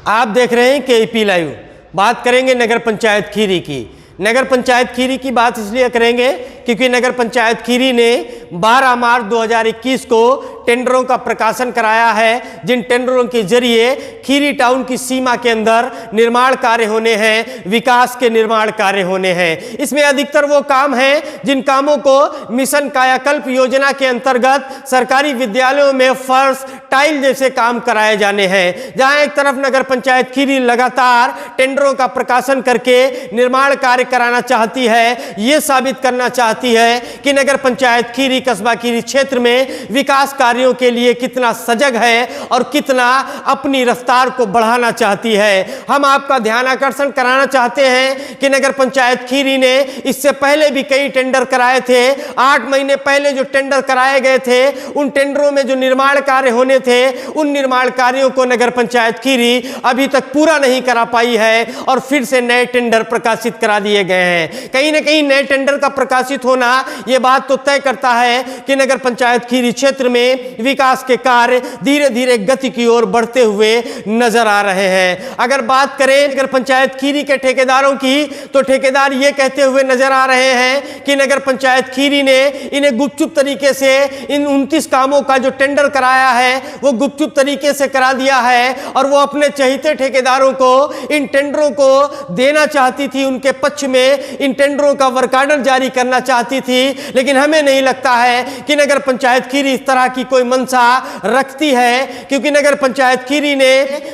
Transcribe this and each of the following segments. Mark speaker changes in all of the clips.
Speaker 1: आप देख रहे हैं केपी लाइव। बात करेंगे नगर पंचायत खीरी की। नगर पंचायत खीरी की बात इसलिए करेंगे क्योंकि नगर पंचायत खीरी ने 12 मार्च 2021 को टेंडरों का प्रकाशन कराया है, जिन टेंडरों के जरिए खीरी टाउन की सीमा के अंदर निर्माण कार्य होने हैं, विकास के निर्माण कार्य होने हैं। इसमें अधिकतर वो काम हैं जिन कामों को मिशन कायाकल्प योजना के अंतर्गत सरकारी विद्यालयों में फर्श, टाइल जैसे काम कराए जाने हैं। जहां एक तरफ नगर पंचायत खीरी लगातार टेंडरों का प्रकाशन करके निर्माण कार्य कराना चाहती है, ये साबित करना चाहती है कि नगर पंचायत खीरी कस्बा खीरी क्षेत्र में विकास कार्यों के लिए कितना सजग है और कितना अपनी रफ्तार को बढ़ाना चाहती है। हम आपका ध्यान आकर्षण कराना चाहते हैं कि नगर पंचायत खीरी ने इससे पहले भी कई टेंडर कराए थे। 8 महीने पहले जो टेंडर कराए गए थे, उन टेंडरों में जो निर्माण कार्य होने थे, उन निर्माण कार्यों को नगर पंचायत खीरी अभी तक पूरा नहीं करा पाई है और फिर से नए टेंडर प्रकाशित करा दिए गए हैं। कहीं ना कहीं नए टेंडर का प्रकाशित होना यह बात तो तय करता है कि नगर पंचायत खीरी क्षेत्र में विकास के कार्य धीरे धीरे गति की ओर बढ़ते हुए नजर आ रहे हैं। अगर बात करें नगर पंचायत खीरी के ठेकेदारों की, तो ठेकेदार ये कहते हुए नजर आ रहे हैं कि नगर पंचायत खीरी ने इन्हें गुपचुप तरीके से इन 29 कामों का जो टेंडर कराया है वो गुपचुप तरीके से करा दिया है और वो अपने चहेते ठेकेदारों को इन टेंडरों को देना चाहती थी, उनके पक्ष में इन टेंडरों का वर्क ऑर्डर जारी करना चाहती थी। लेकिन हमें नहीं लगता है कि नगर पंचायत खीरी इस तरह की कोई मंशा रखती है, क्योंकि नगर पंचायत खीरी ने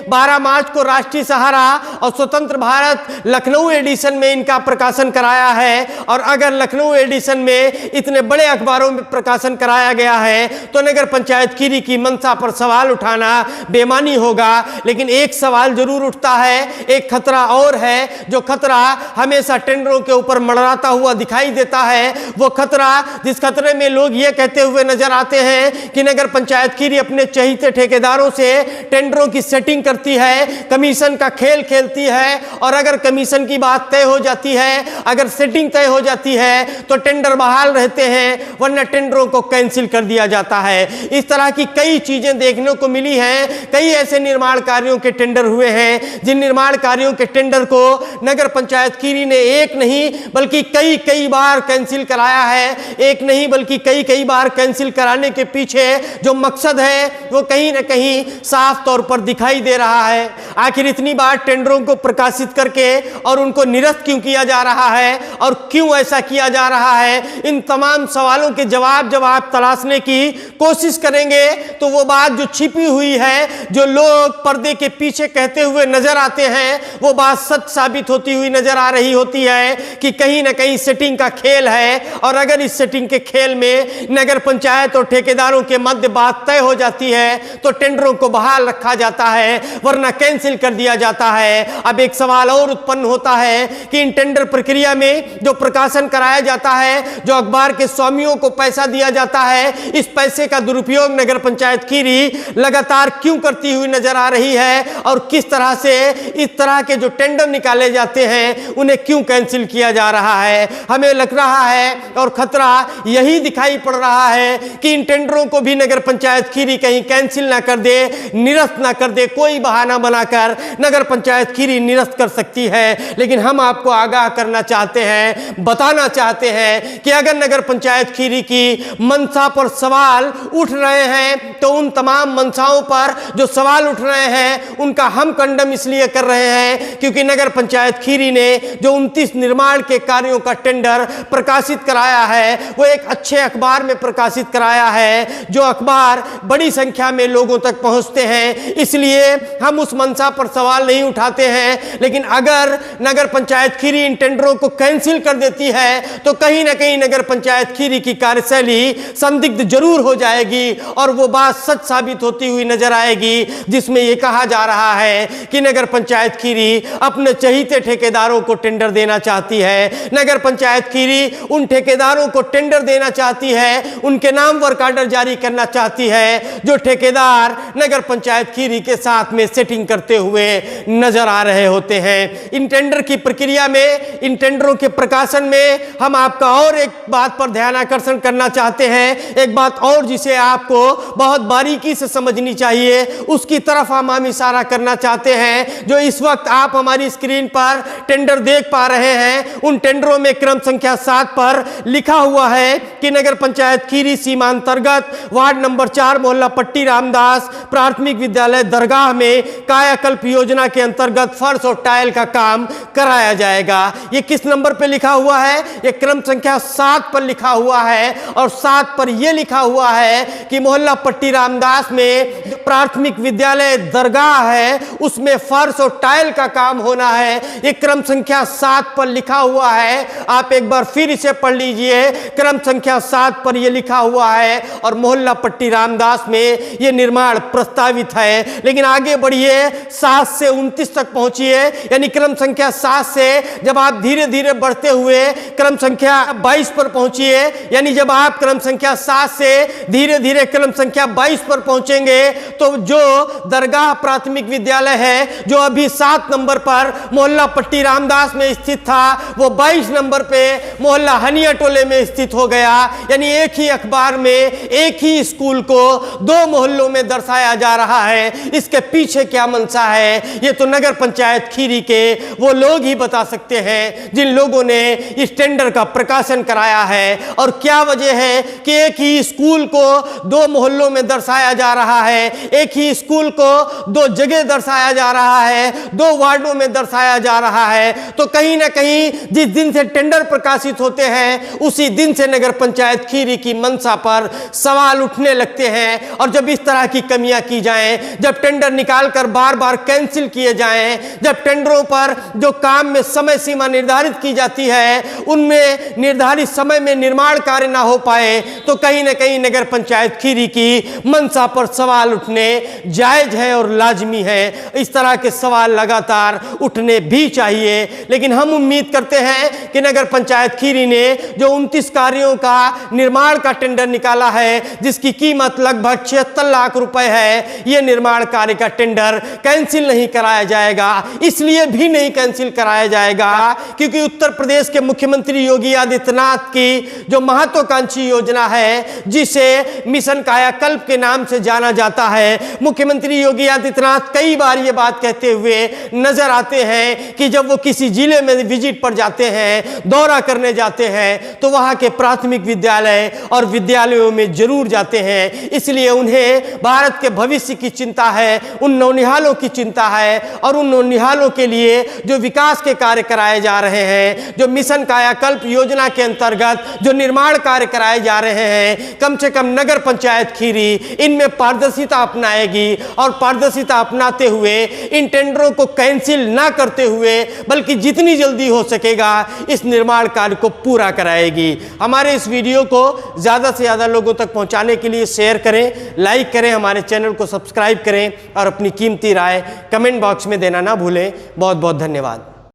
Speaker 1: 12 मार्च को राष्ट्रीय सहारा और स्वतंत्र भारत लखनऊ एडिशन में इनका प्रकाशन कराया है। और अगर लखनऊ एडिशन में इतने बड़े अखबारों में प्रकाशन कराया गया है तो नगर पंचायत खीरी की मंशा पर सवाल उठाना बेमानी होगा। लेकिन एक सवाल जरूर उठता है, एक खतरा और है, जो खतरा हमेशा टेंडरों के ऊपर मंडराता हुआ दिखाई देता है। वो खतरा जिस खतरे में लोग ये कहते हुए नजर आते हैं कि नगर पंचायत खीरी अपने चहेते ठेकेदारों से टेंडरों की सेटिंग करती है, कमीशन का खेल खेलती है, और अगर कमीशन की बात तय हो जाती है, अगर सेटिंग तय हो जाती है तो टेंडर बहाल रहते हैं, वरना टेंडरों को कैंसिल कर दिया जाता है। इस तरह की कई चीजें देखने को मिली हैं। कई ऐसे निर्माण कार्यों के टेंडर हुए हैं जिन निर्माण कार्यों के टेंडर को नगर पंचायत खीरी ने एक नहीं बल्कि कई बार कैंसिल कराया है। एक नहीं बल्कि कई बार कैंसिल कराने के पीछे जो मकसद है वो कहीं ना कहीं साफ तौर पर दिखाई दे रहा है। आखिर इतनी बार टेंडरों को प्रकाशित करके और उनको निरस्त क्यों किया जा रहा है और क्यों ऐसा किया जा रहा है, इन तमाम सवालों के जवाब तलाशने की कोशिश करेंगे तो वो बात जो छिपी हुई है, जो लोग पर्दे के पीछे कहते हुए नजर आते हैं, वो बात सच साबित होती हुई नजर आ रही होती है कि कहीं ना कहीं सेटिंग का खेल है। और अगर इस सेटिंग के खेल में नगर पंचायत और ठेकेदारों के मध्य बात तय हो जाती है तो टेंडरों को बहाल रखा जाता है, वरना कैंसिल कर दिया जाता है। अब एक सवाल और उत्पन्न होता है कि इन टेंडर प्रक्रिया में जो प्रकाशन कराया जाता है, जो अखबार के स्वामियों को पैसा दिया जाता है, इस पैसे का दुरुपयोग नगर पंचायत खीरी लगातार क्यों करती हुई नजर आ रही है और किस तरह से इस तरह के जो टेंडर निकाले जाते हैं उन्हें क्यों कैंसिल किया जा रहा है। हमें लग रहा है और खतरा यही दिखाई पड़ रहा है कि इन टेंडरों को भी नगर पंचायत खीरी कहीं कैंसिल ना कर दे, निरस्त ना कर दे। कोई बहाना बनाकर नगर पंचायत खीरी निरस्त कर सकती है। लेकिन हम आपको आगाह करना चाहते हैं, बताना चाहते हैं कि अगर नगर पंचायत खीरी की मंशा पर सवाल उठ रहे हैं तो उन तमाम मंशाओं पर जो सवाल उठ रहे हैं उनका हम खंडन इसलिए कर रहे हैं क्योंकि नगर पंचायत खीरी ने जो 29 निर्माण के कार्यों का टेंडर प्रकाशित कराया है वो एक अच्छे अखबार में प्रकाशित कराया है, जो अखबार बड़ी संख्या में लोगों तक पहुंचते हैं। इसलिए हम उस मंशा पर सवाल नहीं उठाते हैं। लेकिन अगर नगर पंचायत खीरी इन टेंडरों को कैंसिल कर देती है तो कहीं ना कहीं नगर पंचायत खीरी की कार्यशैली संदिग्ध जरूर हो जाएगी और वो बात सच साबित होती हुई नजर आएगी जिसमें यह कहा जा रहा है कि नगर पंचायत खीरी अपने चहेते ठेकेदारों को टेंडर देना चाहती है। नगर पंचायत खीरी उन ठेकेदारों को टेंडर देना चाहती है, उनके नाम वर्क ऑर्डर जारी करना करना चाहती है, जो ठेकेदार नगर पंचायत खीरी के साथ में सेटिंग करते हुए नजर आ रहे होते हैं। इन टेंडर की प्रक्रिया में, इन टेंडरों के प्रकाशन में हम आपका और एक बात पर ध्यान आकर्षण करना चाहते हैं, एक बात और जिसे आपको बहुत बारीकी से समझनी चाहिए, उसकी तरफ हम इशारा करना चाहते हैं। जो इस वक्त आप हमारी स्क्रीन पर टेंडर देख पा रहे हैं, उन टेंडरों में क्रम संख्या 7 पर लिखा हुआ है कि नगर पंचायत खीरी सीमांतर्गत वार्ड नंबर 4 मोहल्ला पट्टी रामदास प्राथमिक विद्यालय दरगाह में कायाकल्प योजना के अंतर्गत फर्श और टाइल का काम कराया जाएगा। ये किस नंबर पे लिखा हुआ है? ये क्रम संख्या 7 पर लिखा हुआ है, और 7 पर यह लिखा हुआ है कि मोहल्ला पट्टी रामदास में जो प्राथमिक विद्यालय दरगाह है उसमें फर्श और टाइल का काम होना है। ये क्रम संख्या 7 पर लिखा हुआ है। आप एक बार फिर इसे पढ़ लीजिए। क्रम संख्या 7 पर यह लिखा हुआ है और मोहल्ला पट्टी रामदास में यह निर्माण प्रस्तावित है। लेकिन आगे बढ़िए, 7 से 29 तक पहुंचिए, यानी क्रम संख्या 7 से जब आप धीरे धीरे बढ़ते हुए क्रम संख्या 22 पर पहुंचिए, यानी जब आप क्रम संख्या 7 से धीरे धीरे क्रम संख्या 22 पर पहुंचेंगे तो जो दरगाह प्राथमिक विद्यालय है जो अभी 7 नंबर पर मोहल्ला पट्टी रामदास में स्थित था, वो 22 नंबर पे मोहल्ला हनिया टोले में स्थित हो गया। यानी एक ही अखबार में एक ही स्कूल को 2 मोहल्लों में दर्शाया जा रहा है। इसके पीछे क्या मंशा है, ये तो नगर पंचायत खीरी के वो लोग ही बता सकते हैं जिन लोगों ने इस टेंडर का प्रकाशन कराया है। और क्या वजह है कि एक ही स्कूल को 2 मोहल्लों में दर्शाया जा रहा है, एक ही स्कूल को 2 जगह दर्शाया जा रहा है, 2 वार्डों में दर्शाया जा रहा है। तो कहीं ना कहीं जिस दिन से टेंडर प्रकाशित होते हैं उसी दिन से नगर पंचायत खीरी की मंशा पर सवाल उठने लगते हैं। और जब इस तरह की कमियां की जाएं, जब टेंडर निकालकर बार बार कैंसिल किए जाएं, जब टेंडरों पर जो काम में समय सीमा निर्धारित की जाती है उनमें निर्धारित समय में निर्माण कार्य ना हो पाए, तो कहीं ना कहीं नगर पंचायत खीरी की मंशा पर सवाल उठने जायज है और लाजमी है। इस तरह के सवाल लगातार उठने भी चाहिए। लेकिन हम उम्मीद करते हैं कि नगर पंचायत खीरी ने जो 29 कार्यों का निर्माण का टेंडर निकाला है, जिसकी कीमत लगभग 76 लाख रुपए है, यह निर्माण कार्य का टेंडर कैंसिल नहीं कराया जाएगा। इसलिए भी नहीं कैंसिल कराया जाएगा क्योंकि उत्तर प्रदेश के मुख्यमंत्री योगी आदित्यनाथ की जो महत्वाकांक्षी योजना है, जिसे मिशन कायाकल्प के नाम से जाना जाता है, मुख्यमंत्री योगी आदित्यनाथ कई बार ये बात कहते हुए नजर आते हैं कि जब वो किसी जिले में विजिट पर जाते हैं, दौरा करने जाते हैं, तो वहां के प्राथमिक विद्यालय और विद्यालयों में जरूर जाते हैं। इसलिए उन्हें भारत के भविष्य की चिंता है, उन नौनिहालों की चिंता है, और उन नौनिहालों के लिए जो विकास के कार्य कराए जा रहे हैं, जो मिशन कायाकल्प योजना के अंतर्गत जो निर्माण कार्य कराए जा रहे हैं, कम से कम नगर पंचायत खीरी इनमें पारदर्शिता अपनाएगी। और पारदर्शिता अपनाते हुए इन टेंडरों को कैंसिल ना करते हुए बल्कि जितनी जल्दी हो सकेगा इस निर्माण कार्य को पूरा कराएगी। हमारे इस वीडियो को ज़्यादा से ज़्यादा लोगों तक पहुंचाने के लिए शेयर करें, लाइक करें, हमारे चैनल को सब्सक्राइब करें और अपनी कीमती राय कमेंट बॉक्स में देना ना भूलें। बहुत बहुत धन्यवाद।